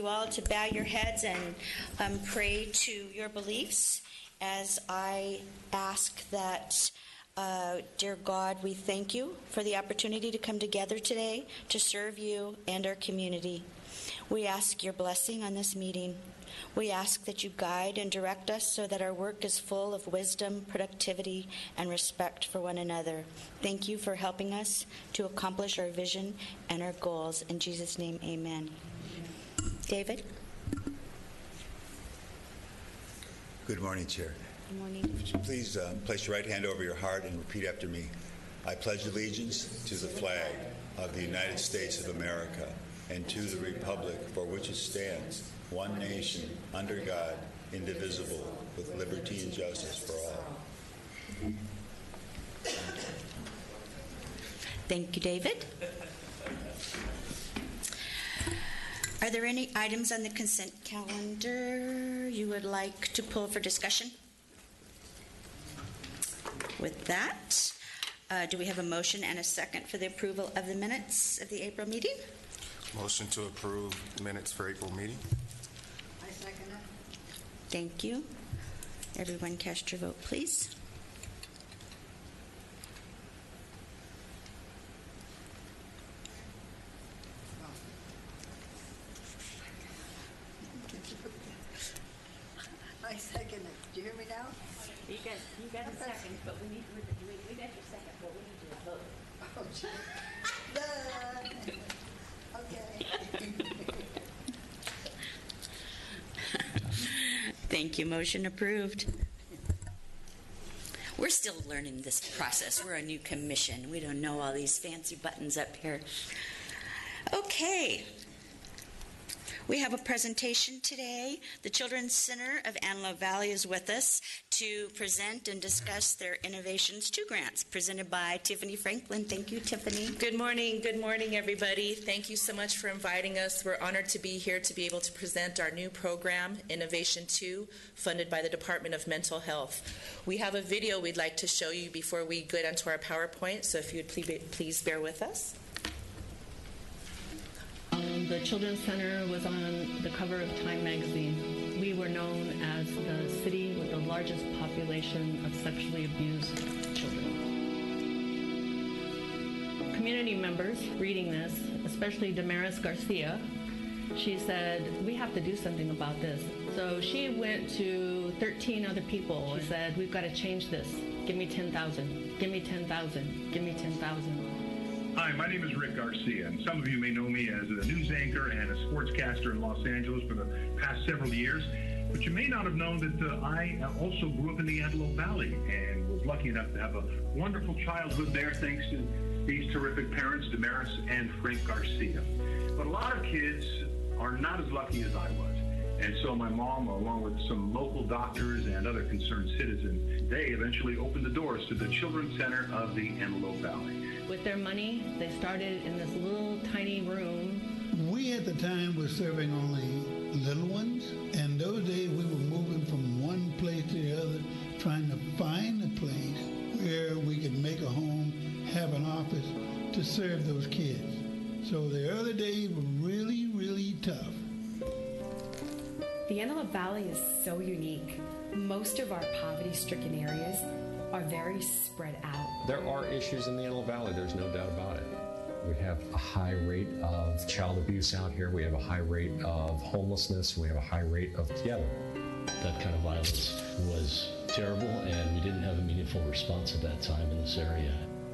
You all to bow your heads and pray to your beliefs as I ask that, dear God, we thank you for the opportunity to come together today to serve you and our community. We ask your blessing on this meeting. We ask that you guide and direct us so that our work is full of wisdom, productivity, and respect for one another. Thank you for helping us to accomplish our vision and our goals. In Jesus' name, amen. David? Good morning, Chair. Good morning. Would you please place your right hand over your heart and repeat after me. I pledge allegiance to the flag of the United States of America and to the republic for which it stands, one nation, under God, indivisible, with liberty and justice for all. Thank you, David. Are there any items on the consent calendar you would like to pull for discussion? With that, do we have a motion and a second for the approval of the minutes of the April meeting? Motion to approve minutes for April meeting. I second it. Thank you. Everyone cast your vote, please. I second it. Do you hear me now? You got a second, but we got your second, but we need your vote. Oh, gee. Okay. Thank you. Motion approved. We're still learning this process. We're a new commission. We don't know all these fancy buttons up here. Okay. We have a presentation today. The Children's Center of Antelope Valley is with us to present and discuss their Innovations 2 grants presented by Tiffany Franklin. Thank you, Tiffany. Good morning, everybody. Thank you so much for inviting us. We're honored to be here to be able to present our new program, Innovation 2, funded by the Department of Mental Health. We have a video we'd like to show you before we get onto our PowerPoint, so if you would please bear with us. The Children's Center was on the cover of Time magazine. We were known as the city with the largest population of sexually abused children. Community members reading this, especially Damaris Garcia, she said, we have to do something about this. So she went to 13 other people and said, we've got to change this. Give me 10,000. Give me 10,000. Give me 10,000. Hi, my name is Rick Garcia, and some of you may know me as a news anchor and a sportscaster in Los Angeles for the past several years. But you may not have known that I also grew up in the Antelope Valley and was lucky enough to have a wonderful childhood there thanks to these terrific parents, Damaris and Frank Garcia. But a lot of kids are not as lucky as I was. And so my mom, along with some local doctors and other concerned citizens, they eventually opened the doors to the Children's Center of the Antelope Valley. With their money, they started in this little tiny room. We at the time were serving only little ones, and those days we were moving from one place to the other, trying to find a place where we could make a home, have an office to serve those kids. So the early days were really, really tough. The Antelope Valley is so unique. Most of our poverty-stricken areas are very spread out. There are issues in the Antelope Valley, there's no doubt about it. We have a high rate of child abuse out here. We have a high rate of homelessness. We have a high rate of that kind of violence was terrible, and we didn't have a meaningful response at that time in this area.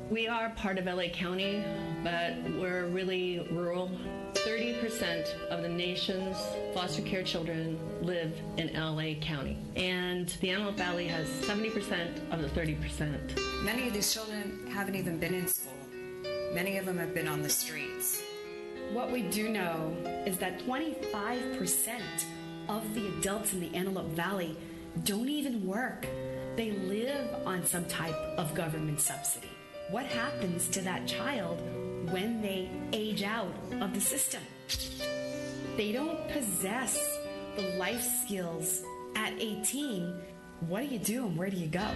We are part of LA County, but we're really rural. 30% of the nation's foster care children live in LA County, and the Antelope Valley has 70% of the 30%. Many of these children haven't even been in school. Many of them have been on the streets. What we do know is that 25% of the adults in the Antelope Valley don't even work. They live on some type of government subsidy. What happens to that child when they age out of the system? They don't possess the life skills at 18. What do you do and where do you go?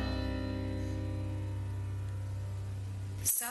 So,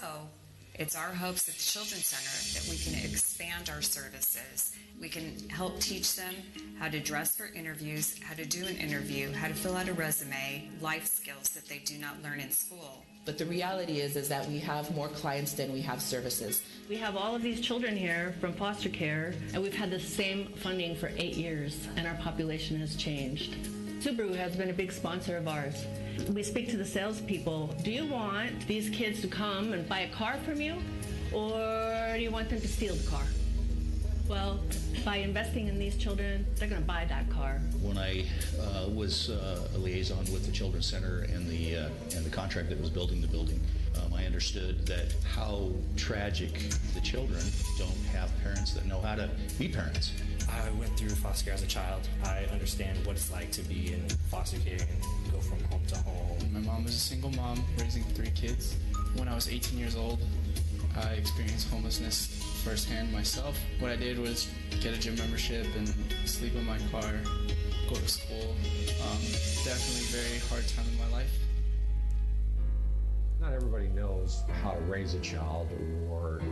It's our hopes at the Children's Center that we can expand our services. We can help teach them how to dress for interviews, how to do an interview, how to fill out a resume, life skills that they do not learn in school. But the reality is that we have more clients than we have services. We have all of these children here from foster care, and we've had the same funding for 8 years, and our population has changed. Subaru has been a big sponsor of ours. We speak to the salespeople. Do you want these kids to come and buy a car from you, or do you want them to steal the car? Well, by investing in these children, they're going to buy that car. When I was a liaison with the Children's Center and the contract that was building the building, I understood that how tragic the children don't have parents that know how to be parents. I went through foster care as a child. I understand what it's like to be in foster care and go from home to home. My mom was a single mom raising 3 kids. When I was 18 years old, I experienced homelessness firsthand myself. What I did was get a gym membership and sleep in my car, go to school. Definitely a very hard time in my life. Not everybody knows how to raise a child or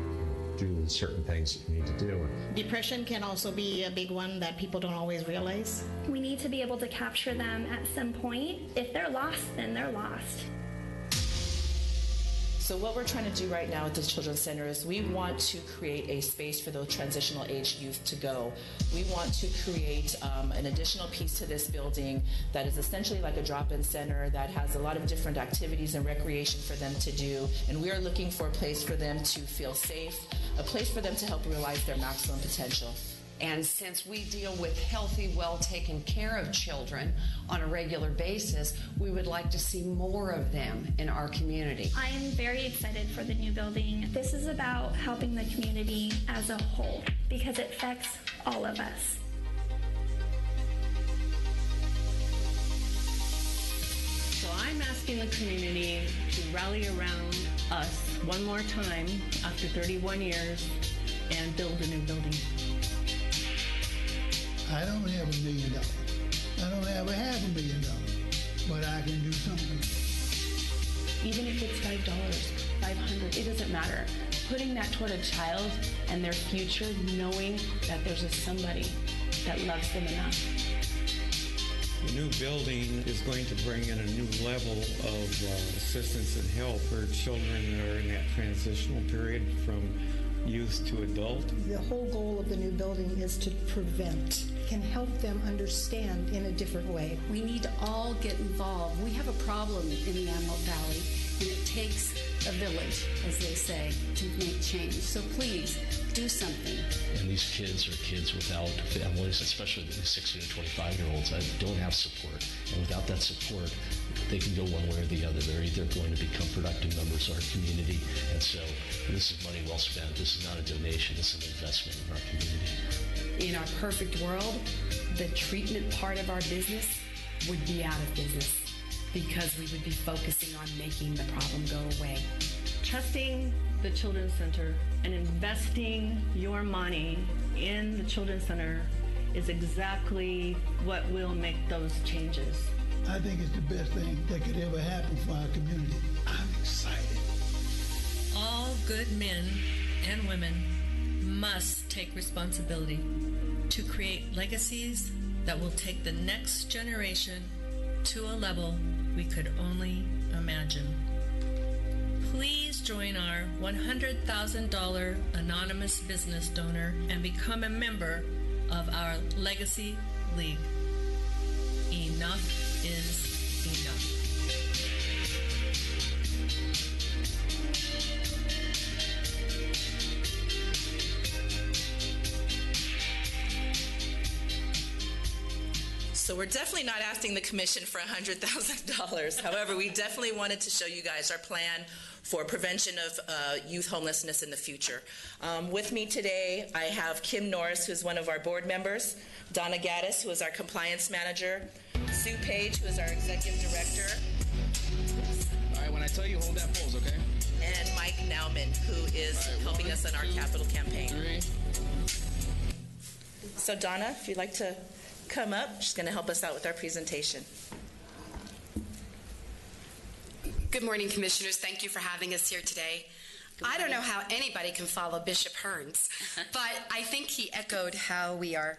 do certain things that you need to do. Depression can also be a big one that people don't always realize. We need to be able to capture them at some point. If they're lost, then they're lost. So what we're trying to do right now at the Children's Center is we want to create a space for those transitional age youth to go. We want to create an additional piece to this building that is essentially like a drop-in center that has a lot of different activities and recreation for them to do. And we are looking for a place for them to feel safe, a place for them to help realize their maximum potential. And since we deal with healthy, well taken care of children on a regular basis, we would like to see more of them in our community. I am very excited for the new building. This is about helping the community as a whole because it affects all of us. So I'm asking the community to rally around us one more time after 31 years and build a new building. I don't have $1 million. I don't have $500,000, but I can do something. Even if it's $5, $500, it doesn't matter. Putting that toward a child and their future, knowing that there's a somebody that loves them enough. The new building is going to bring in a new level of assistance and help for children that are in that transitional period from youth to adult. The whole goal of the new building is to prevent, can help them understand in a different way. We need to all get involved. We have a problem in the Antelope Valley, and it takes a village, as they say, to make change. So please, do something. And these kids are kids without families, especially the 16 to 25-year-olds that don't have support. And without that support, they can go one way or the other. They're either going to become productive members of our community. And so this is money well spent. This is not a donation. This is an investment in our community. In our perfect world, the treatment part of our business would be out of business because we would be focusing on making the problem go away. Trusting the Children's Center and investing your money in the Children's Center is exactly what will make those changes. I think it's the best thing that could ever happen for our community. I'm excited. All good men and women must take responsibility to create legacies that will take the next generation to a level we could only imagine. Please join our $100,000 anonymous business donor and become a member of our Legacy League. Enough is enough. So we're definitely not asking the commission for $100,000. However, we definitely wanted to show you guys our plan for prevention of youth homelessness in the future. With me today, I have Kim Norris, who's one of our board members, Donna Gaddis, who is our compliance manager, Sue Page, who is our executive director. All right, when I tell you, hold that pose, okay? And Mike Nauman, who is helping us on our capital campaign. 3. So Donna, if you'd like to come up, she's going to help us out with our presentation. Good morning, Commissioners. Thank you for having us here today. I don't know how anybody can follow Bishop Hearns, but I think he echoed how we are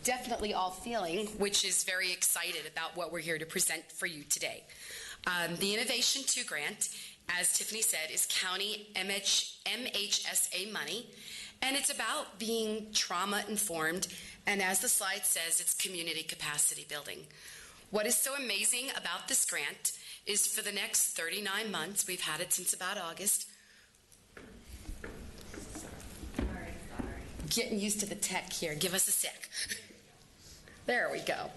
definitely all feeling, which is very excited about what we're here to present for you today. The Innovation 2 grant, as Tiffany said, is county MHSA money, and it's about being trauma-informed, and as the slide says, it's community capacity building. What is so amazing about this grant is for the next 39 months, we've had it since about August. Getting used to the tech here. Give us a sec. There we go.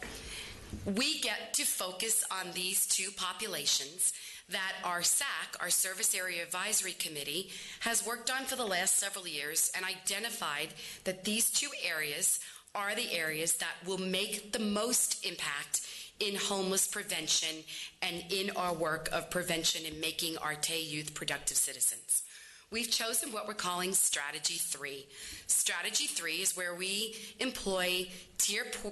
We get to focus on these two populations that our SAC, our Service Area Advisory Committee, has worked on for the last several years and identified that these two areas are the areas that will make the most impact in homeless prevention and in our work of prevention and making our Tay youth productive citizens. We've chosen what we're calling Strategy 3. Strategy 3 is where we employ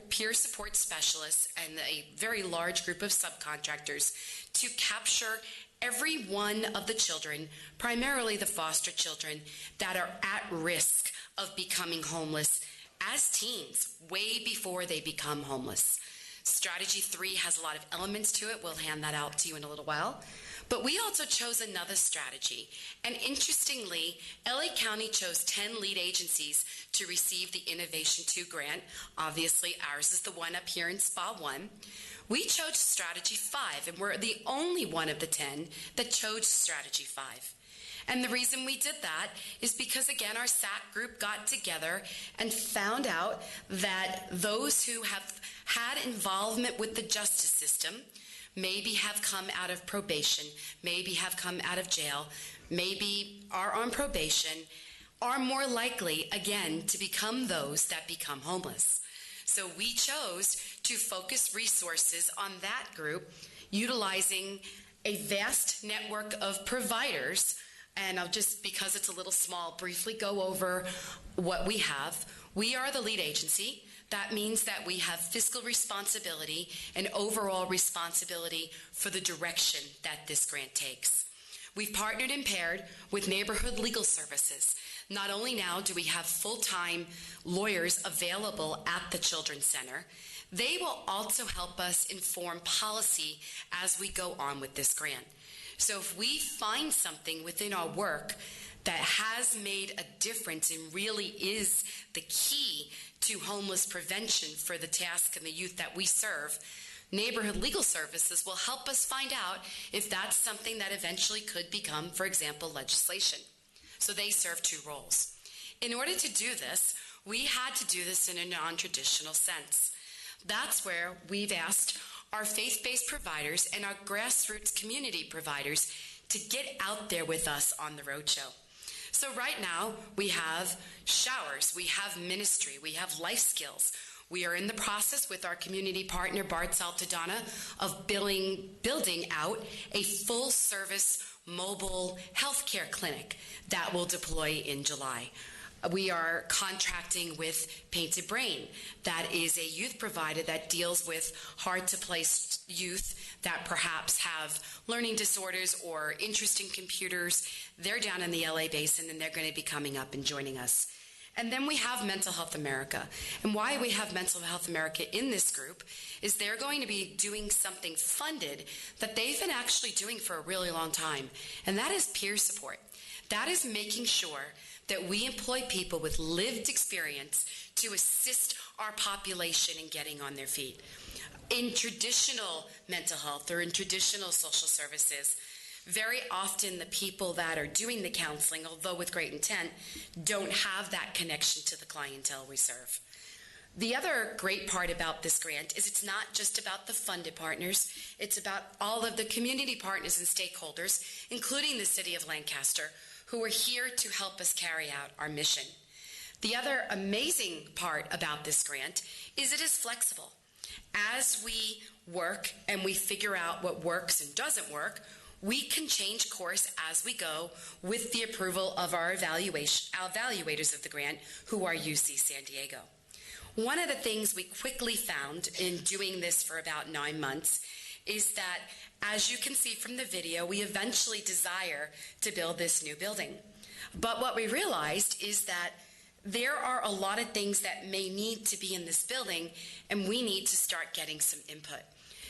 peer support specialists and a very large group of subcontractors to capture every one of the children, primarily the foster children, that are at risk of becoming homeless as teens, way before they become homeless. Strategy 3 has a lot of elements to it. We'll hand that out to you in a little while. But we also chose another strategy. And interestingly, LA County chose 10 lead agencies to receive the Innovation 2 grant. Obviously, ours is the one up here in SPA 1. We chose Strategy 5, and we're the only one of the 10 that chose Strategy 5. And the reason we did that is because, again, our SAC group got together and found out that those who have had involvement with the justice system, maybe have come out of probation, maybe have come out of jail, maybe are on probation, are more likely, again, to become those that become homeless. So we chose to focus resources on that group, utilizing a vast network of providers. And I'll just, because it's a little small, briefly go over what we have. We are the lead agency. That means that we have fiscal responsibility and overall responsibility for the direction that this grant takes. We've partnered and paired with Neighborhood Legal Services. Not only now do we have full-time lawyers available at the Children's Center, they will also help us inform policy as we go on with this grant. So if we find something within our work that has made a difference and really is the key to homeless prevention for the task and the youth that we serve, Neighborhood Legal Services will help us find out if that's something that eventually could become, for example, legislation. So they serve two roles. In order to do this, we had to do this in a non-traditional sense. That's where we've asked our faith-based providers and our grassroots community providers to get out there with us on the roadshow. So right now, we have showers, we have ministry, we have life skills. We are in the process with our community partner, Bart Saltadonna, of building out a full-service mobile healthcare clinic that will deploy in July. We are contracting with Painted Brain. That is a youth provider that deals with hard-to-place youth that perhaps have learning disorders or interest in computers. They're down in the LA Basin, and they're going to be coming up and joining us. And then we have Mental Health America. And why we have Mental Health America in this group is they're going to be doing something funded that they've been actually doing for a really long time, and that is peer support. That is making sure that we employ people with lived experience to assist our population in getting on their feet. In traditional mental health or in traditional social services, very often the people that are doing the counseling, although with great intent, don't have that connection to the clientele we serve. The other great part about this grant is it's not just about the funded partners, it's about all of the community partners and stakeholders, including the city of Lancaster, who are here to help us carry out our mission. The other amazing part about this grant is it is flexible. As we work and we figure out what works and doesn't work, we can change course as we go with the approval of our evaluators of the grant, who are UC San Diego. One of the things we quickly found in doing this for about 9 months is that, as you can see from the video, we eventually desire to build this new building. But what we realized is that there are a lot of things that may need to be in this building, and we need to start getting some input.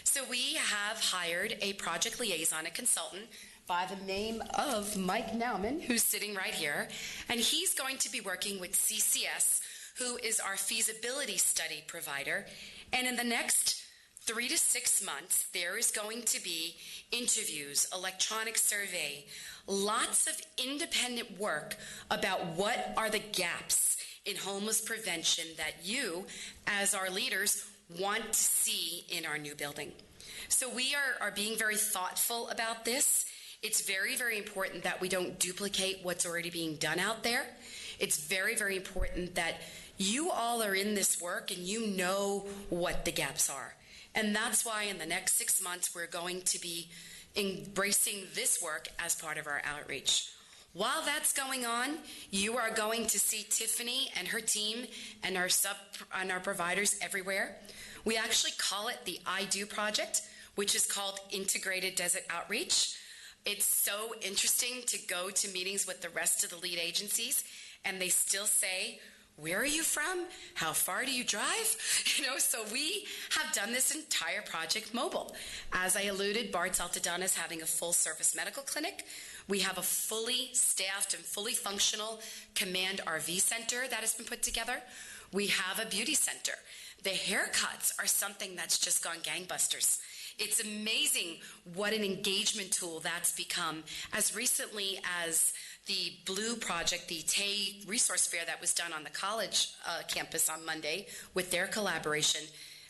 So we have hired a project liaison, a consultant, by the name of Mike Nauman, who's sitting right here, and he's going to be working with CCS, who is our feasibility study provider, and in the next 3 to 6 months, there is going to be interviews, electronic survey, lots of independent work about what are the gaps in homeless prevention that you, as our leaders, want to see in our new building. So we are being very thoughtful about this. It's very, very important that we don't duplicate what's already being done out there. It's very, very important that you all are in this work and you know what the gaps are. And that's why in the next 6 months, we're going to be embracing this work as part of our outreach. While that's going on, you are going to see Tiffany and her team and our providers everywhere. We actually call it the I Do Project, which is called Integrated Desert Outreach. It's so interesting to go to meetings with the rest of the lead agencies, and they still say, "Where are you from? How far do you drive?" So we have done this entire project mobile. As I alluded, Bard's Altadena is having a full-service medical clinic. We have a fully staffed and fully functional Command RV center that has been put together. We have a beauty center. The haircuts are something that's just gone gangbusters. It's amazing what an engagement tool that's become. As recently as the Blue Project, the Tay Resource Fair that was done on the college campus on Monday with their collaboration,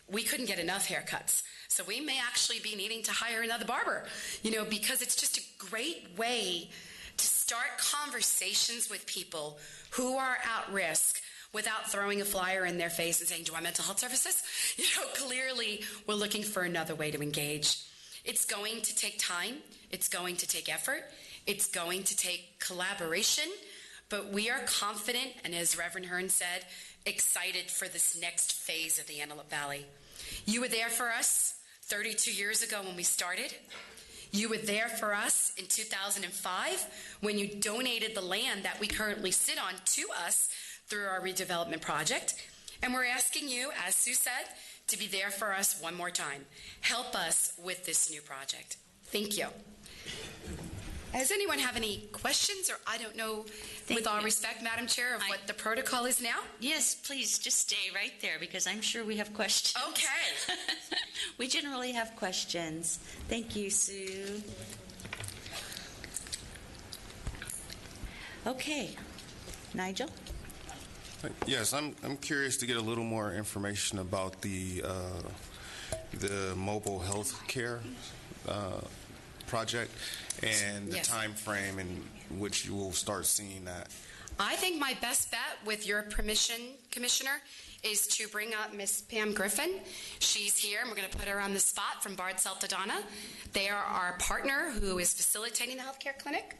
we couldn't get enough haircuts. So we may actually be needing to hire another barber, because it's just a great way to start conversations with people who are at risk without throwing a flyer in their face and saying, "Do you want mental health services?" Clearly we're looking for another way to engage. It's going to take time. It's going to take effort. It's going to take collaboration, but we are confident, and as Reverend Hearn said, excited for this next phase of the Antelope Valley. You were there for us 32 years ago when we started. You were there for us in 2005 when you donated the land that we currently sit on to us through our redevelopment project. And we're asking you, as Sue said, to be there for us one more time. Help us with this new project. Thank you. Does anyone have any questions? Or I don't know, with all respect, Madam Chair, of what the protocol is now? Yes, please, just stay right there because I'm sure we have questions. Okay. We generally have questions. Thank you, Sue. Okay. Nigel? Yes, I'm curious to get a little more information about the mobile health care project and the time frame in which you will start seeing that. I think my best bet, with your permission, Commissioner, is to bring up Miss Pam Griffin. She's here, and we're going to put her on the spot from Bard's Altadena. They are our partner who is facilitating the healthcare clinic,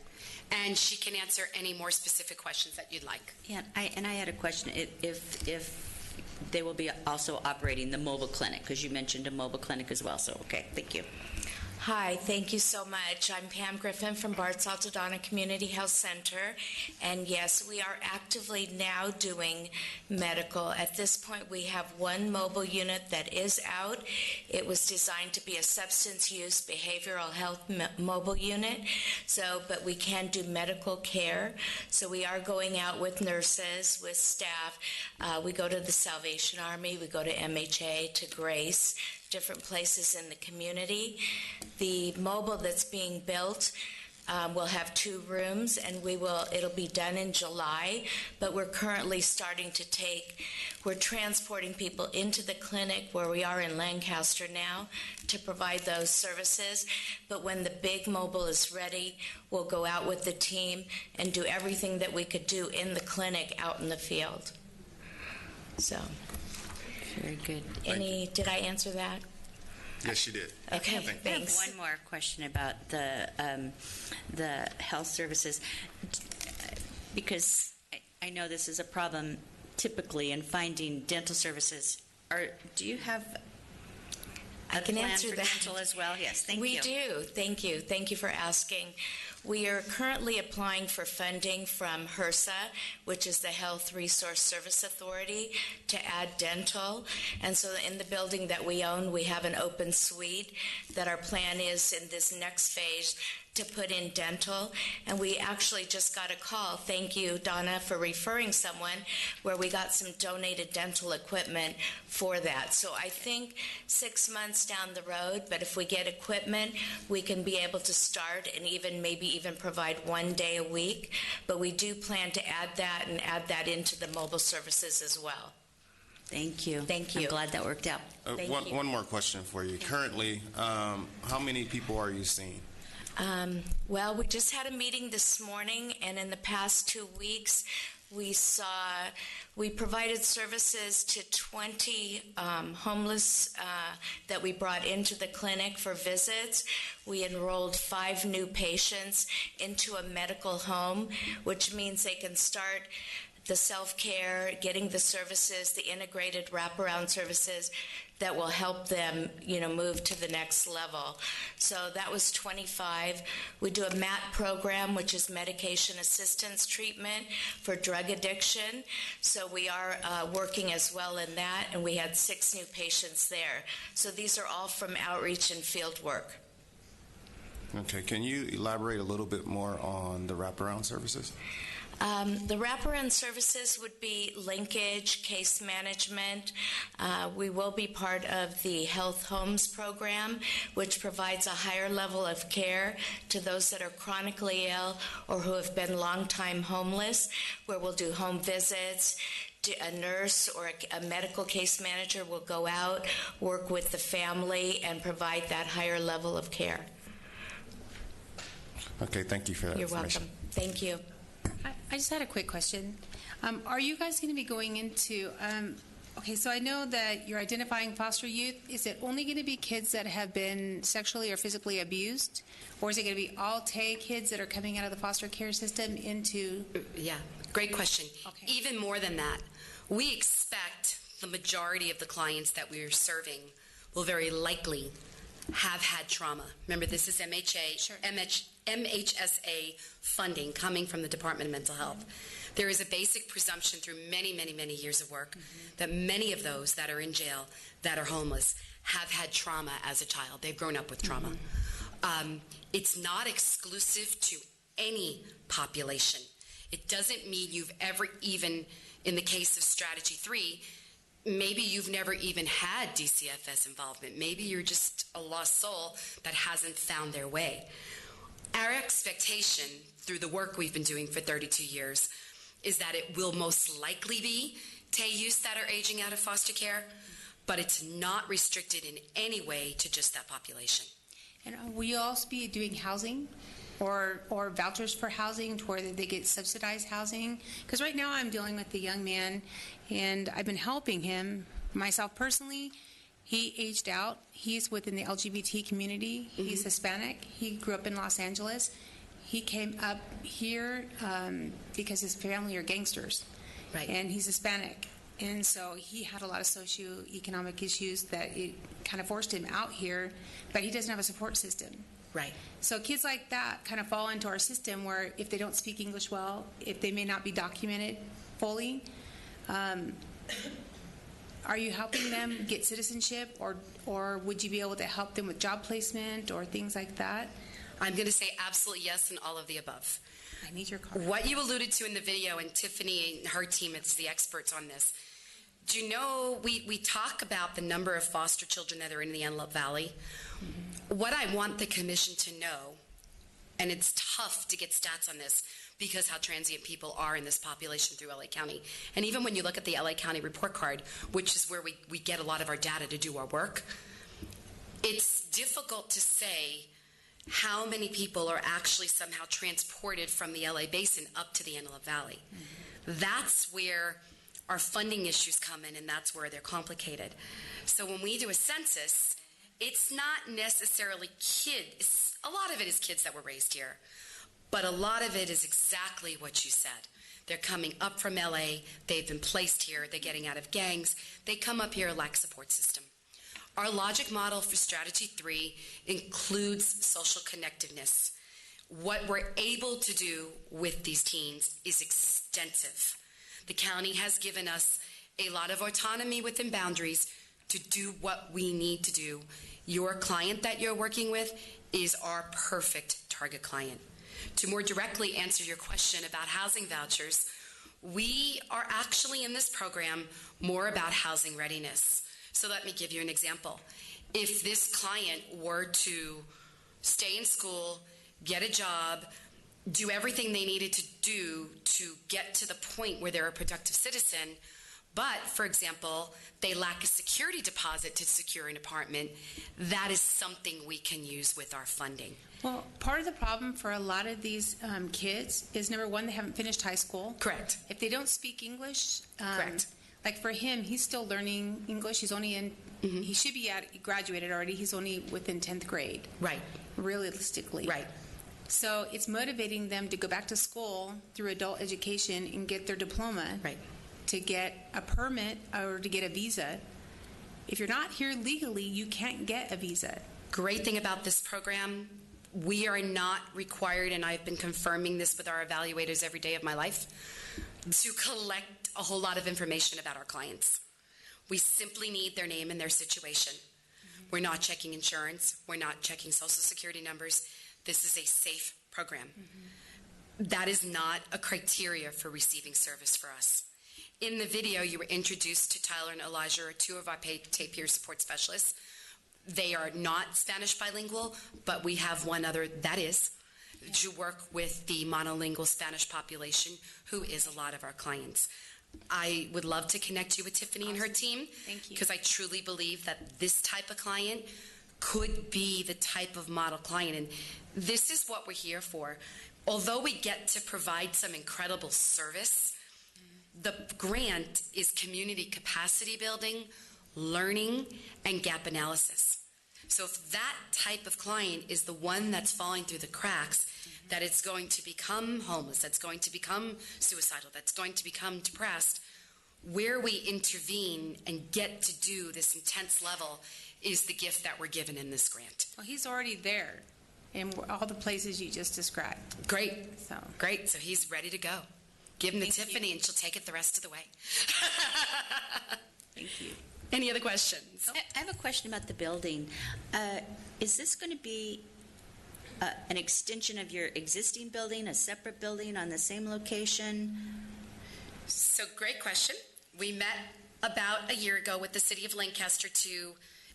and she can answer any more specific questions that you'd like. Yeah, I had a question. If they will be also operating the mobile clinic, because you mentioned a mobile clinic as well. So, okay, thank you. Hi, thank you so much. I'm Pam Griffin from Bard's Altadena Community Health Center, and yes, we are actively now doing medical. At this point, we have one mobile unit that is out. It was designed to be a substance use behavioral health mobile unit, but we can do medical care. So we are going out with nurses, with staff. We go to the Salvation Army, we go to MHA, to Grace, different places in the community. The mobile that's being built will have 2 rooms, and it'll be done in July, but we're currently we're transporting people into the clinic where we are in Lancaster now to provide those services. But when the big mobile is ready, we'll go out with the team and do everything that we could do in the clinic out in the field. So. Very good. Did I answer that? Yes, you did. Okay, thanks. I have one more question about the health services, because I know this is a problem typically in finding dental services. Do you have I can answer for that. dental as well? Yes, thank you. We do. Thank you. Thank you for asking. We are currently applying for funding from HRSA, which is the Health Resource Service Authority, to add dental. And so in the building that we own, we have an open suite that our plan is in this next phase to put in dental. And we actually just got a call, thank you, Donna, for referring someone, where we got some donated dental equipment for that. So I think 6 months down the road, but if we get equipment, we can be able to start and maybe even provide 1 day a week. But we do plan to add that and add that into the mobile services as well. Thank you. Thank you. I'm glad that worked out. One more question for you. Currently, how many people are you seeing? Well, we just had a meeting this morning, and in the past 2 weeks, we provided services to 20 homeless that we brought into the clinic for visits. We enrolled 5 new patients into a medical home, which means they can start the self-care, getting the services, the integrated wraparound services that will help them, move to the next level. So that was 25. We do a MAT program, which is medication assistance treatment for drug addiction. So we are working as well in that, and we had 6 new patients there. So these are all from outreach and field work. Okay, can you elaborate a little bit more on the wraparound services? The wraparound services would be linkage, case management. We will be part of the Health Homes program, which provides a higher level of care to those that are chronically ill or who have been long-time homeless, where we'll do home visits. A nurse or a medical case manager will go out, work with the family, and provide that higher level of care. Okay, thank you for that information. You're welcome. Thank you. I just had a quick question. Are you guys going to be going into, so I know that you're identifying foster youth. Is it only going to be kids that have been sexually or physically abused? Or is it going to be all kids that are coming out of the foster care system into? Yeah, great question. Okay. Even more than that, we expect the majority of the clients that we're serving will very likely have had trauma. Remember, this is MHSA funding coming from the Department of Mental Health. There is a basic presumption through many, many, many years of work that many of those that are in jail, that are homeless, have had trauma as a child. They've grown up with trauma. It's not exclusive to any population. It doesn't mean you've ever even, in the case of Strategy 3, maybe you've never even had DCFS involvement. Maybe you're just a lost soul that hasn't found their way. Our expectation through the work we've been doing for 32 years is that it will most likely be youth that are aging out of foster care, but it's not restricted in any way to just that population. And will you also be doing housing or vouchers for housing to where they get subsidized housing? Because right now I'm dealing with a young man, and I've been helping him, myself personally. He aged out. He's within the LGBT community. He's Hispanic. He grew up in Los Angeles. He came up here because his family are gangsters. Right. And he's Hispanic. And so he had a lot of socioeconomic issues that it kind of forced him out here, but he doesn't have a support system. Right. So kids like that kind of fall into our system where if they don't speak English well, if they may not be documented fully, are you helping them get citizenship, or would you be able to help them with job placement or things like that? I'm going to say absolutely yes and all of the above. I need your card. What you alluded to in the video, and Tiffany and her team is the experts on this. Do you know, we talk about the number of foster children that are in the Antelope Valley. What I want the commission to know, and it's tough to get stats on this because how transient people are in this population through LA County. And even when you look at the LA County report card, which is where we get a lot of our data to do our work, it's difficult to say how many people are actually somehow transported from the LA Basin up to the Antelope Valley. That's where our funding issues come in, and that's where they're complicated. So when we do a census, it's not necessarily kids. A lot of it is kids that were raised here, but a lot of it is exactly what you said. They're coming up from LA, they've been placed here, they're getting out of gangs, they come up here, lack support system. Our logic model for Strategy 3 includes social connectedness. What we're able to do with these teens is extensive. The county has given us a lot of autonomy within boundaries to do what we need to do. Your client that you're working with is our perfect target client. To more directly answer your question about housing vouchers, we are actually in this program more about housing readiness. So let me give you an example. If this client were to stay in school, get a job, do everything they needed to do to get to the point where they're a productive citizen, but, for example, they lack a security deposit to secure an apartment, that is something we can use with our funding. Well, part of the problem for a lot of these kids is, number one, they haven't finished high school. Correct. If they don't speak English, Correct. Like for him, he's still learning English. He's only in, he should be graduated already. He's only within 10th grade. Right. Realistically. Right. So it's motivating them to go back to school through adult education and get their diploma. Right. To get a permit or to get a visa. If you're not here legally, you can't get a visa. Great thing about this program, we are not required, and I've been confirming this with our evaluators every day of my life, to collect a whole lot of information about our clients. We simply need their name and their situation. We're not checking insurance. We're not checking social security numbers. This is a safe program. That is not a criteria for receiving service for us. In the video, you were introduced to Tyler and Elijah, two of our paid peer support specialists. They are not Spanish bilingual, but we have one other that is, to work with the monolingual Spanish population, who is a lot of our clients. I would love to connect you with Tiffany and her team. Thank you. Because I truly believe that this type of client could be the type of model client. And this is what we're here for. Although we get to provide some incredible service, the grant is community capacity building, learning, and gap analysis. So if that type of client is the one that's falling through the cracks, that it's going to become homeless, that's going to become suicidal, that's going to become depressed, where we intervene and get to do this intense level is the gift that we're given in this grant. Well, he's already there in all the places you just described. Great. So great. So he's ready to go. Give him to Tiffany, and she'll take it the rest of the way. Thank you. Any other questions? I have a question about the building. Is this going to be an extension of your existing building, a separate building on the same location? So great question. We met about a year ago with the city of Lancaster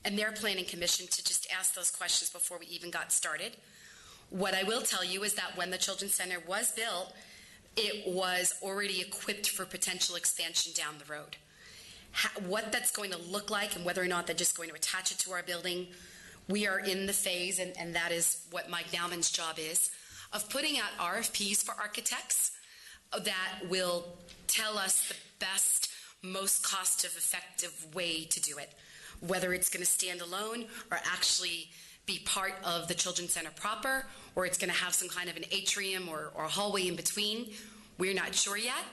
and their planning commission to just ask those questions before we even got started. What I will tell you is that when the Children's Center was built, it was already equipped for potential expansion down the road. What that's going to look like and whether or not they're just going to attach it to our building, we are in the phase, and that is what Mike Nauman's job is, of putting out RFPs for architects that will tell us the best, most cost-effective way to do it, whether it's going to stand alone or actually be part of the Children's Center proper, or it's going to have some kind of an atrium or hallway in between. We're not sure yet.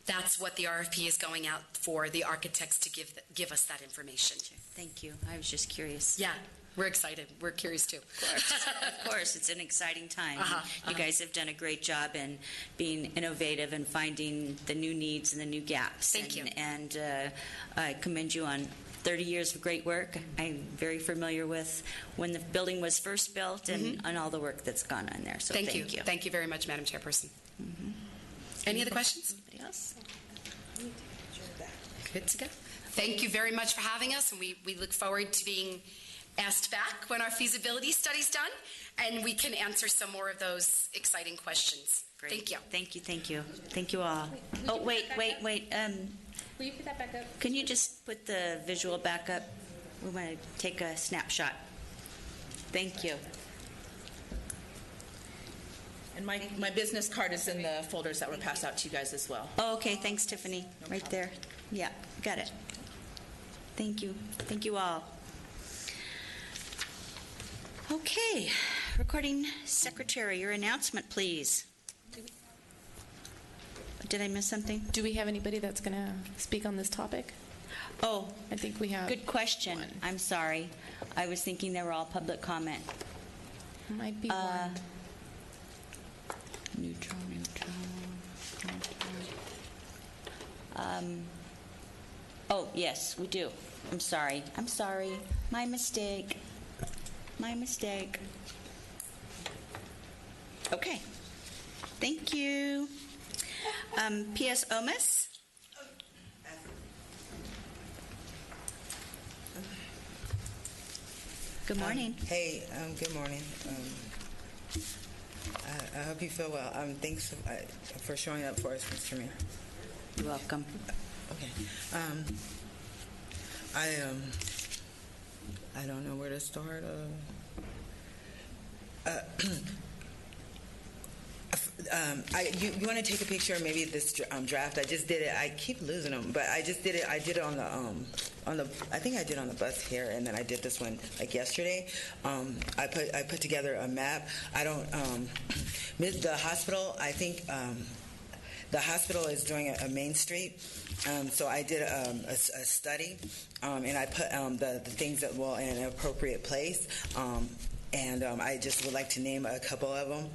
That's what the RFP is going out for, the architects to give us that information. Thank you. I was just curious. Yeah, we're excited. We're curious too. Of course, it's an exciting time. You guys have done a great job in being innovative and finding the new needs and the new gaps. Thank you. And I commend you on 30 years of great work. I'm very familiar with when the building was first built and all the work that's gone on there. So thank you. Thank you very much, Madam Chairperson. Any other questions? Anybody else? Good to go. Thank you very much for having us, and we look forward to being asked back when our feasibility study's done, and we can answer some more of those exciting questions. Great. Thank you. Thank you, thank you. Thank you all. Oh, wait. Will you put that back up? Can you just put the visual back up? We want to take a snapshot. Thank you. And my business card is in the folders that were passed out to you guys as well. Oh, okay. Thanks, Tiffany. Right there. Yeah, got it. Thank you. Thank you all. Okay. Recording Secretary, your announcement, please. Did I miss something? Do we have anybody that's going to speak on this topic? Oh, I think we have. Good question. One. I'm sorry. I was thinking they were all public comment. Might be one. Oh, yes, we do. I'm sorry. My mistake. Okay. Thank you. P.S. Omis? Good morning. Good morning. I hope you feel well. Thanks for showing up for us, Mr. Mayor. You're welcome. Okay. I don't know where to start. You want to take a picture of maybe this draft? I just did it. I keep losing them, but I just did it. I did it on the I think I did on the bus here, and then I did this one like yesterday. I put together a map. I don't the hospital. I think the hospital is doing a Main Street. So I did a study, and I put the things that will in an appropriate place. And I just would like to name a couple of them.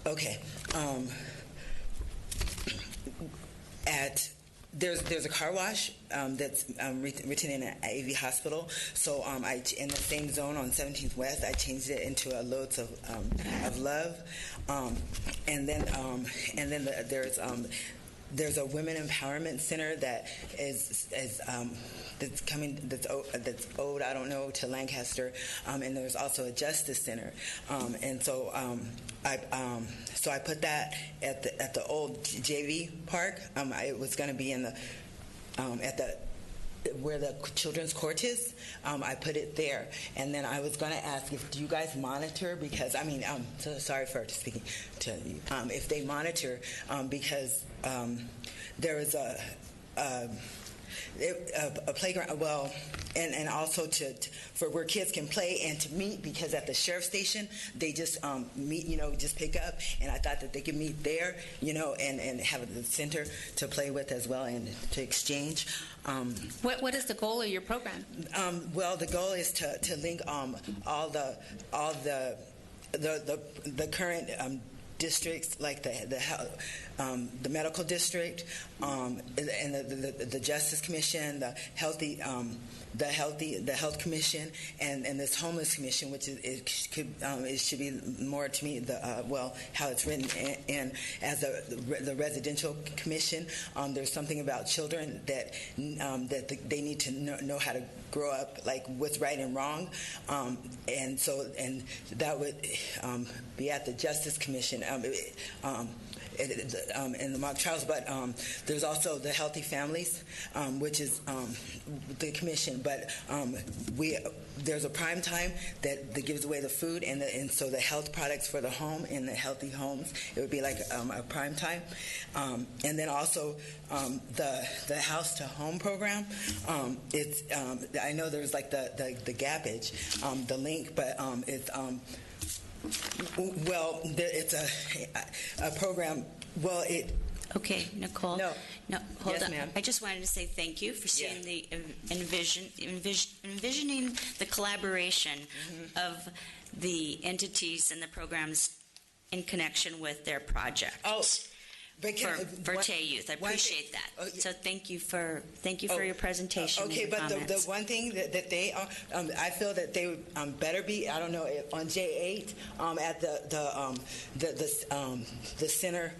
Okay. There's a car wash that's written in an AV hospital. So in the same zone on 17th West, I changed it into a Loads of Love. And then there's a women empowerment center that is that's owed, I don't know, to Lancaster, and there's also a justice center, and so I put that at the old JV park. It was going to be in the where the children's court is. I put it there, and then I was going to ask do you guys monitor, because so sorry for speaking to you, if they monitor, because there is a playground, and also for where kids can play and to meet, because at the sheriff's station they just meet, just pick up, and I thought that they could meet there, and have a center to play with as well and to exchange. What is the goal of your program? Well, the goal is to link all the current districts, like the medical district, and the Justice Commission, the Health Commission, and this Homeless Commission, which it should be more to me how it's written in as the Residential Commission. There's something about children that they need to know how to grow up, like what's right and wrong, and that would be at the Justice Commission. In the mock trials, but there's also the Healthy Families, which is the commission. But there's a prime time that gives away the food, and so the health products for the home and the healthy homes. It would be like a prime time, and then also the House to Home program. It's I know there's like the gappage, the link, but it's. It's a program. Okay, Nicole. No, hold yes, on. ma'am. I just wanted to say thank you for seeing the envisioning the collaboration of the entities and the programs in connection with their project. Oh. For Tay Youth, I appreciate that. So thank you for your presentation. Okay, but the one thing that they I feel that they would better be, I don't know, on J8 at the center,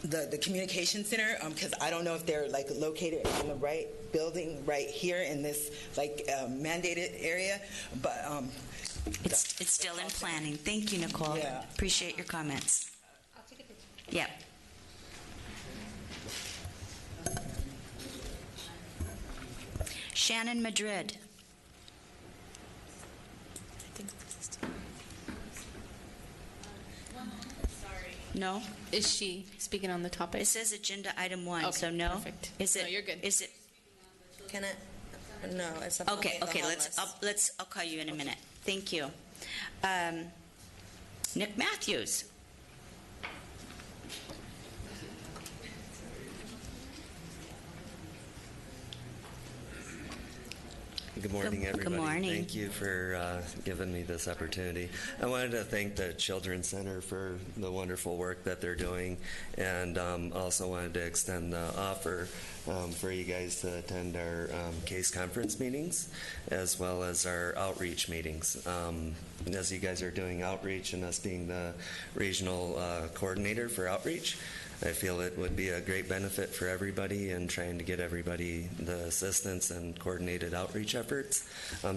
the communication center, because I don't know if they're like located in the right building right here in this mandated area, but it's still in planning. Thank you, Nicole. Yeah. Appreciate your comments. I'll take a picture. Yeah. Shannon Madrid. No? Is she speaking on the topic? It says agenda item 1, okay, so no? Perfect. Is it? No, you're good. Is it? Can it? No, it's Okay, I'll call you in a minute. Thank you. Nick Matthews. Good morning, everybody. Good morning. Thank you for giving me this opportunity. I wanted to thank the Children's Center for the wonderful work that they're doing, and also wanted to extend the offer for you guys to attend our case conference meetings as well as our outreach meetings. As you guys are doing outreach and us being the regional coordinator for outreach, I feel it would be a great benefit for everybody in trying to get everybody the assistance and coordinated outreach efforts.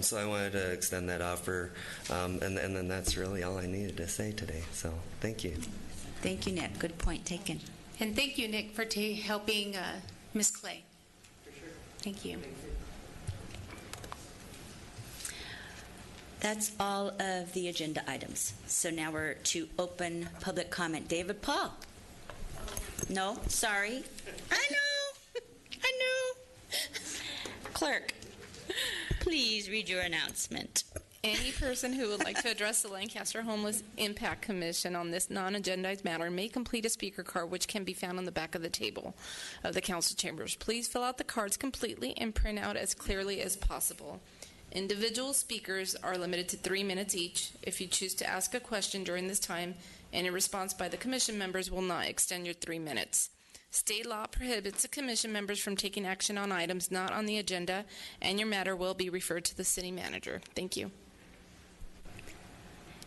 So I wanted to extend that offer, and then that's really all I needed to say today. So thank you. Thank you, Nick. Good point taken. And thank you, Nick, for helping Miss Clay. For sure. Thank you. That's all of the agenda items. So now we're to open public comment. David Paul. No, sorry. I know. Clerk, please read your announcement. Any person who would like to address the Lancaster Homeless Impact Commission on this non-agendized matter may complete a speaker card, which can be found on the back of the table of the council chambers. Please fill out the cards completely and print out as clearly as possible. Individual speakers are limited to 3 minutes each. If you choose to ask a question during this time, any response by the commission members will not extend your 3 minutes. State law prohibits the commission members from taking action on items not on the agenda, and your matter will be referred to the city manager. Thank you.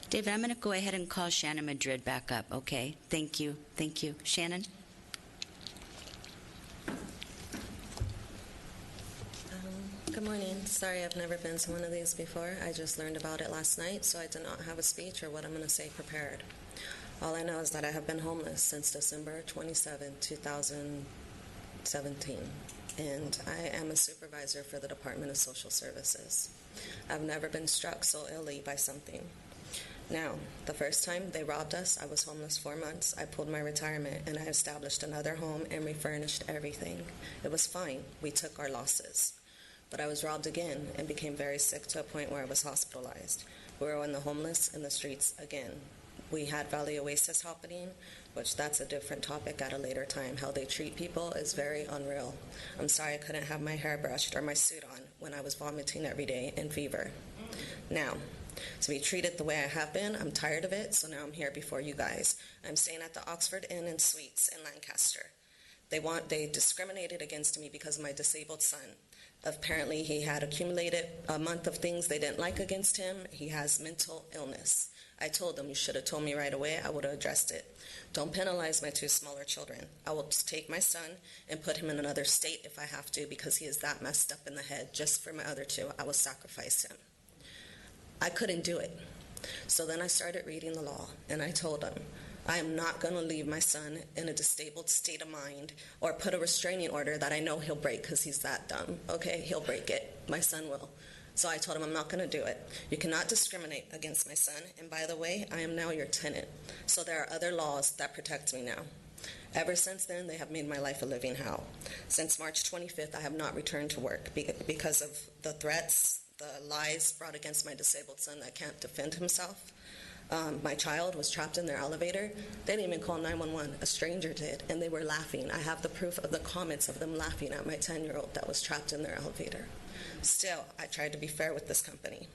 David, I'm going to go ahead and call Shannon Madrid back up, okay? Thank you. Thank you. Shannon? Good morning. Sorry, I've never been to one of these before. I just learned about it last night, so I do not have a speech or what I'm going to say prepared. All I know is that I have been homeless since December 27, 2017, and I am a supervisor for the Department of Social Services. I've never been struck so illy by something. Now, the first time they robbed us, I was homeless 4 months. I pulled my retirement, and I established another home and refurnished everything. It was fine. We took our losses. But I was robbed again and became very sick to a point where I was hospitalized. We were on the homeless in the streets again. We had Valley Oasis happening, which that's a different topic at a later time. How they treat people is very unreal. I'm sorry I couldn't have my hair brushed or my suit on when I was vomiting every day in fever. Now, to be treated the way I have been, I'm tired of it, so now I'm here before you guys. I'm staying at the Oxford Inn and Suites in Lancaster. They discriminated against me because of my disabled son. Apparently, he had accumulated a month of things they didn't like against him. He has mental illness. I told them, you should have told me right away. I would have addressed it. Don't penalize my 2 smaller children. I will just take my son and put him in another state if I have to because he is that messed up in the head. Just for my other 2, I will sacrifice him. I couldn't do it. So then I started reading the law, and I told them, I am not going to leave my son in a disabled state of mind or put a restraining order that I know he'll break because he's that dumb. Okay, he'll break it. My son will. So I told him I'm not going to do it. You cannot discriminate against my son. And by the way, I am now your tenant. So there are other laws that protect me now. Ever since then, they have made my life a living hell. Since March 25th, I have not returned to work because of the threats, the lies brought against my disabled son that can't defend himself. My child was trapped in their elevator. They didn't even call 911. A stranger did, and they were laughing. I have the proof of the comments of them laughing at my 10-year-old that was trapped in their elevator. Still, I tried to be fair with this company.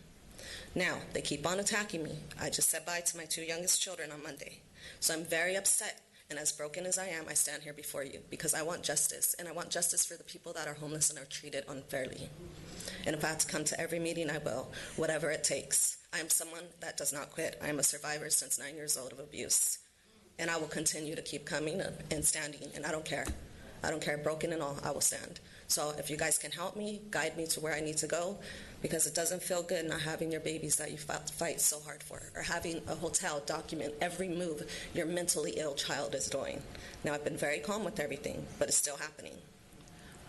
Now, they keep on attacking me. I just said bye to my 2 youngest children on Monday. So I'm very upset, and as broken as I am, I stand here before you because I want justice, and I want justice for the people that are homeless and are treated unfairly. And if I have to come to every meeting, I will, whatever it takes. I am someone that does not quit. I am a survivor since 9 years old of abuse. And I will continue to keep coming up and standing, and I don't care. I don't care, broken and all, I will stand. So if you guys can help me, guide me to where I need to go, because it doesn't feel good not having your babies that you fight so hard for, or having a hotel document every move your mentally ill child is doing. Now, I've been very calm with everything, but it's still happening.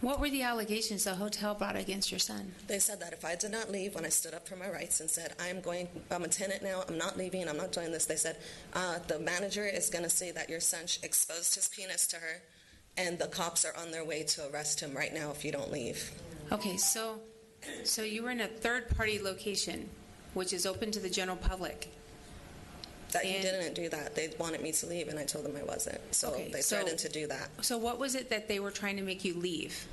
What were the allegations the hotel brought against your son? They said that if I did not leave when I stood up for my rights and said, I'm a tenant now, I'm not leaving, I'm not doing this, they said, the manager is going to say that your son exposed his penis to her, and the cops are on their way to arrest him right now if you don't leave. Okay, so you were in a third-party location, which is open to the general public. That you didn't do that. They wanted me to leave, and I told them I wasn't. So they threatened to do that. So what was it that they were trying to make you leave?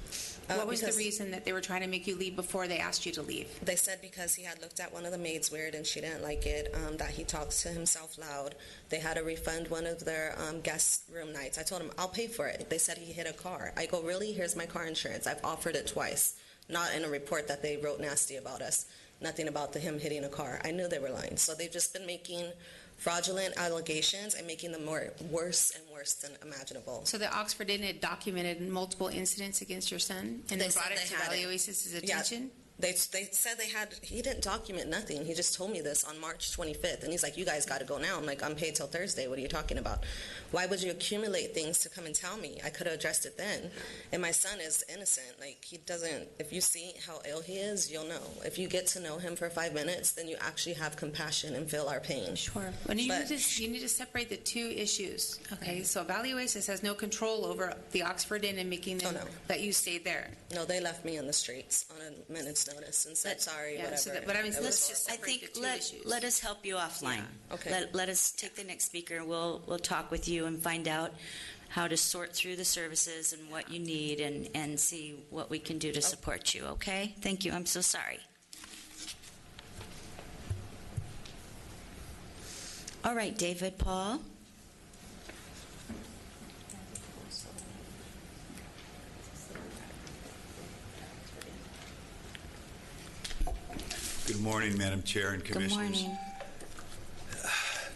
What was the Because reason that they were trying to make you leave before they asked you to leave? They said because he had looked at one of the maids weird and she didn't like it, that he talks to himself loud. They had to refund one of their guest room nights. I told him, I'll pay for it. They said he hit a car. I go, really? Here's my car insurance. I've offered it twice. Not in a report that they wrote nasty about us. Nothing about him hitting a car. I knew they were lying. So they've just been making fraudulent allegations and making them worse and worse than imaginable. So the Oxford Inn had documented multiple incidents against your son, and They they brought said it they to had Valley it. Oasis's Yeah. attention? They said he didn't document nothing. He just told me this on March 25th. And he's like, you guys got to go now. I'm like, I'm paid till Thursday. What are you talking about? Why would you accumulate things to come and tell me? I could have addressed it then. And my son is innocent. Like, he doesn't, if you see how ill he is, you'll know. If you get to know him for 5 minutes, then you actually have compassion and feel our pain. Sure. But you need to separate the two issues. Okay, so Valley Oasis has no control over the Oxford Inn and making them that you stayed there. No, they left me in the streets on a minute's notice and said, sorry, yeah, whatever. so that- but I mean, It let's was just horrible. I think let us help you offline. Yeah. Okay. Let us take the next speaker. We'll talk with you and find out how to sort through the services and what you need and see what we can do to support you, okay? Thank you. I'm so sorry. All right, David, Paul. Good morning, Madam Chair and Commissioners. Good morning.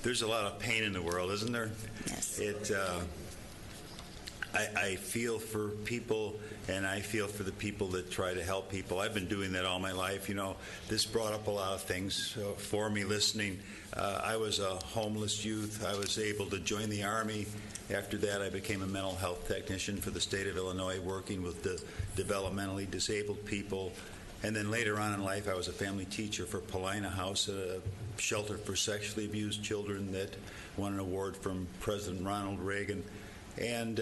There's a lot of pain in the world, isn't there? Yes. I feel for people, and I feel for the people that try to help people. I've been doing that all my life. You know, this brought up a lot of things for me listening. I was a homeless youth. I was able to join the Army. After that, I became a mental health technician for the state of Illinois, working with the developmentally disabled people. And then later on in life, I was a family teacher for Paulina House, a shelter for sexually abused children that won an award from President Ronald Reagan, and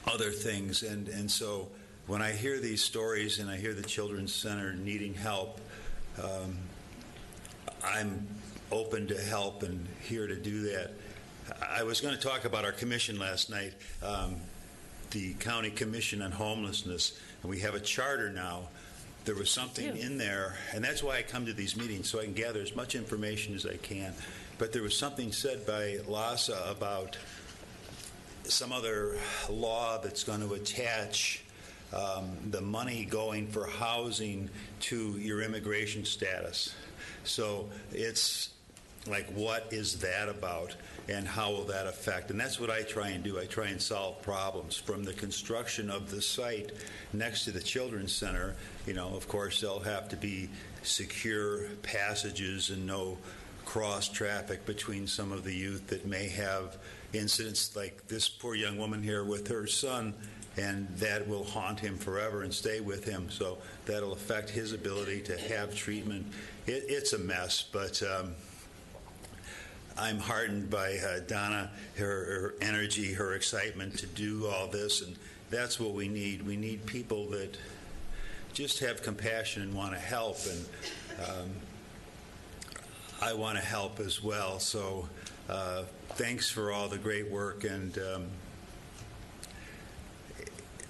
other things. And so when I hear these stories and I hear the Children's Center needing help, I'm open to help and here to do that. I was going to talk about our commission last night, the County Commission on Homelessness, and we have a charter now. There was something in there, and that's why I come to these meetings, so I can gather as much information as I can. But there was something said by LASA about some other law that's going to attach the money going for housing to your immigration status. So it's like, what is that about, and how will that affect? And that's what I try and do. I try and solve problems from the construction of the site next to the Children's Center. You know, of course, there'll have to be secure passages and no cross traffic between some of the youth that may have incidents like this poor young woman here with her son, and that will haunt him forever and stay with him. So that'll affect his ability to have treatment. It's a mess, but I'm heartened by Donna, her energy, her excitement to do all this, and that's what we need. We need people that just have compassion and want to help, and I want to help as well. So thanks for all the great work, and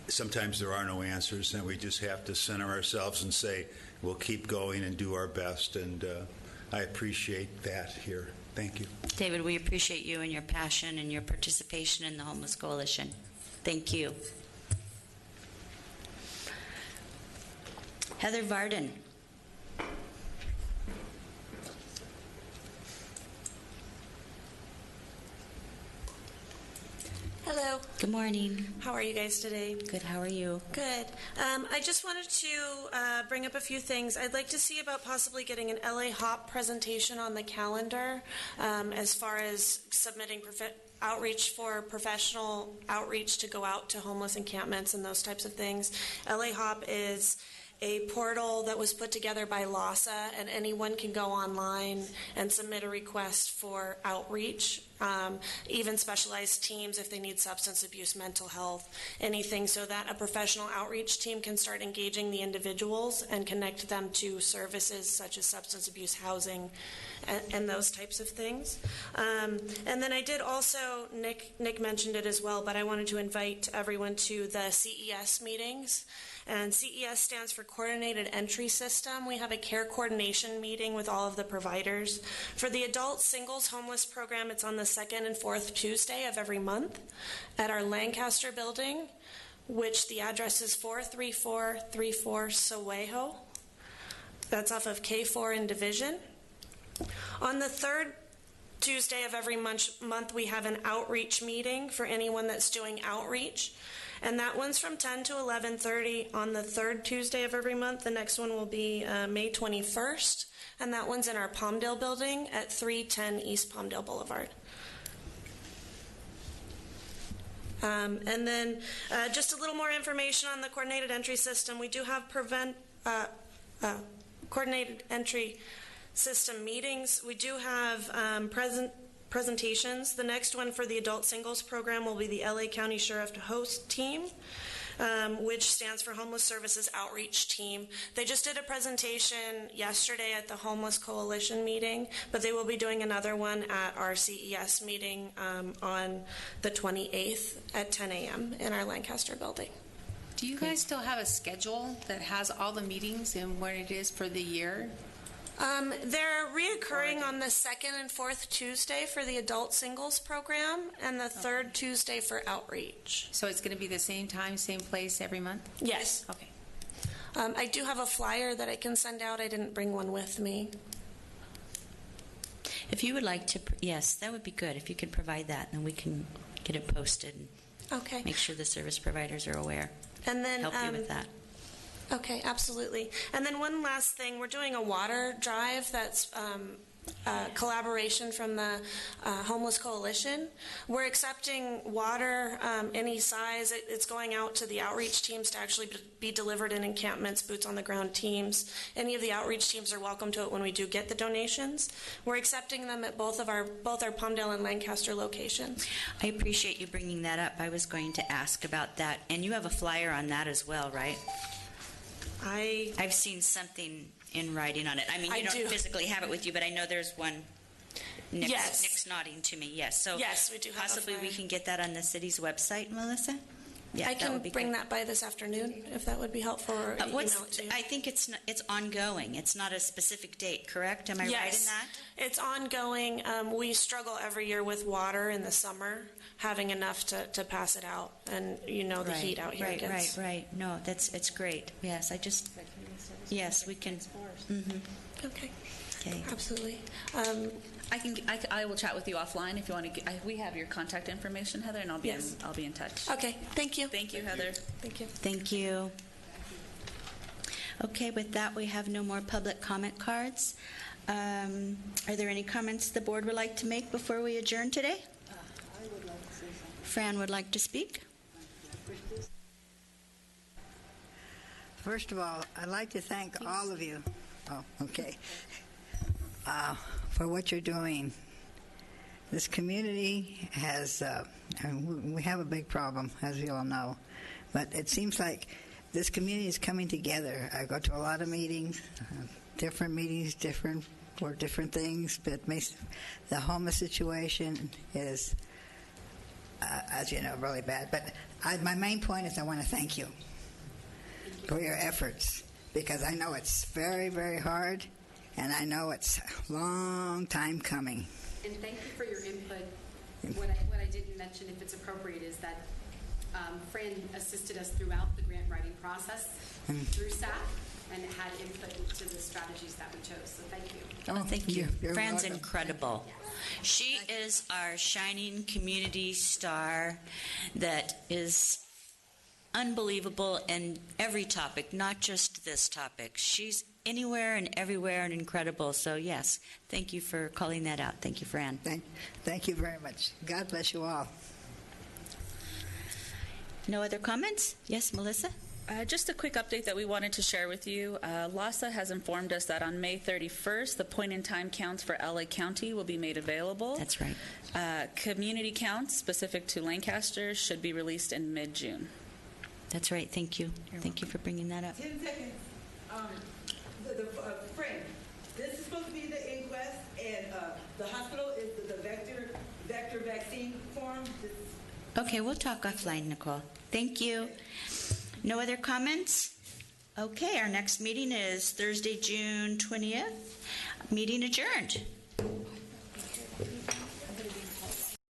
sometimes there are no answers, and we just have to center ourselves and say, we'll keep going and do our best, and I appreciate that here. Thank you. David, we appreciate you and your passion and your participation in the Homeless Coalition. Thank you. Heather Varden. Hello. Good morning. How are you guys today? Good. How are you? Good. I just wanted to bring up a few things. I'd like to see about possibly getting an LA HOP presentation on the calendar as far as submitting outreach for professional outreach to go out to homeless encampments and those types of things. LA HOP is a portal that was put together by LASA, and anyone can go online and submit a request for outreach, even specialized teams if they need substance abuse, mental health, anything, so that a professional outreach team can start engaging the individuals and connect them to services such as substance abuse, housing, and those types of things. And then I did also, Nick mentioned it as well, but I wanted to invite everyone to the CES meetings. And CES stands for Coordinated Entry System. We have a care coordination meeting with all of the providers. For the adult singles homeless program, it's on the second and fourth Tuesday of every month at our Lancaster building, which the address is 43434 Sowejo. That's off of K4 in Division. On the third Tuesday of every month, we have an outreach meeting for anyone that's doing outreach. And that one's from 10 to 11:30 on the third Tuesday of every month. The next one will be May 21st. And that one's in our Palmdale building at 310 East Palmdale Boulevard. And then just a little more information on the coordinated entry system. We do have coordinated entry system meetings. We do have presentations. The next one for the adult singles program will be the LA County Sheriff to Host team, which stands for Homeless Services Outreach Team. They just did a presentation yesterday at the Homeless Coalition meeting, but they will be doing another one at our CES meeting on the 28th at 10 a.m. in our Lancaster building. Do you guys still have a schedule that has all the meetings and what it is for the year? They're reoccurring on the second and fourth Tuesday for the adult singles program and the third Tuesday for outreach. So it's going to be the same time, same place every month? Yes. Okay. I do have a flyer that I can send out. I didn't bring one with me. If you would like to, yes, that would be good. If you could provide that, then we can get it posted. Okay. Make sure the service providers are aware. And then help you with that. Okay, absolutely. And then one last thing, we're doing a water drive that's collaboration from the Homeless Coalition. We're accepting water any size. It's going out to the outreach teams to actually be delivered in encampments, boots on the ground teams. Any of the outreach teams are welcome to it when we do get the donations. We're accepting them at both our Palmdale and Lancaster locations. I appreciate you bringing that up. I was going to ask about that. And you have a flyer on that as well, right? I've seen something in writing on it. I mean, you don't physically have it with you, but I know there's one. Nick's nodding to me. Yes. So yes, we do have possibly we can get that on the city's website, Melissa. Yeah, I can bring that by this afternoon if that would be helpful. Or email it to you. I think it's ongoing. It's not a specific date, correct? Am I right in that? It's ongoing. We struggle every year with water in the summer, having enough to pass it out, and the heat out here gets. Right. No, it's great. Yes, yes, we can. Mm-hmm. Okay. Absolutely. I will chat with you offline if you want to. We have your contact information, Heather, and I'll be in touch. Okay. Thank you. Thank you, Heather. Thank you. Thank you. Okay, with that, we have no more public comment cards. Are there any comments the board would like to make before we adjourn today? I would like to say something. Fran would like to speak. First of all, I'd like to thank all of you. Oh, okay. For what you're doing. This community has, we have a big problem, as you all know, but it seems like this community is coming together. I go to a lot of meetings, for different things, but the homeless situation is, as you know, really bad. But my main point is I want to thank you for your efforts, because I know it's very, very hard, and I know it's a long time coming. And thank you for your input. What I didn't mention, if it's appropriate, is that Fran assisted us throughout the grant writing process through staff and had input into the strategies that we chose. So thank you. Oh, thank you. Fran's welcome. incredible. She is our shining community star that is unbelievable in every topic, not just this topic. She's anywhere and everywhere and incredible. So, yes, thank you for calling that out. Thank you, Fran. Thank you very much. God bless you all. No other comments? Yes, Melissa? Just a quick update that we wanted to share with you. LASA has informed us that on May 31st, the point-in-time counts for LA County will be made available. That's right. Community counts specific to Lancaster should be released in mid-June. That's right. Thank you. Thank you for bringing that up. 10 seconds. Frank, this is supposed to be the inquest, and the hospital is the vector vaccine form. Okay, we'll talk offline, Nicole. Thank you. No other comments? Okay, our next meeting is Thursday, June 20th. Meeting adjourned.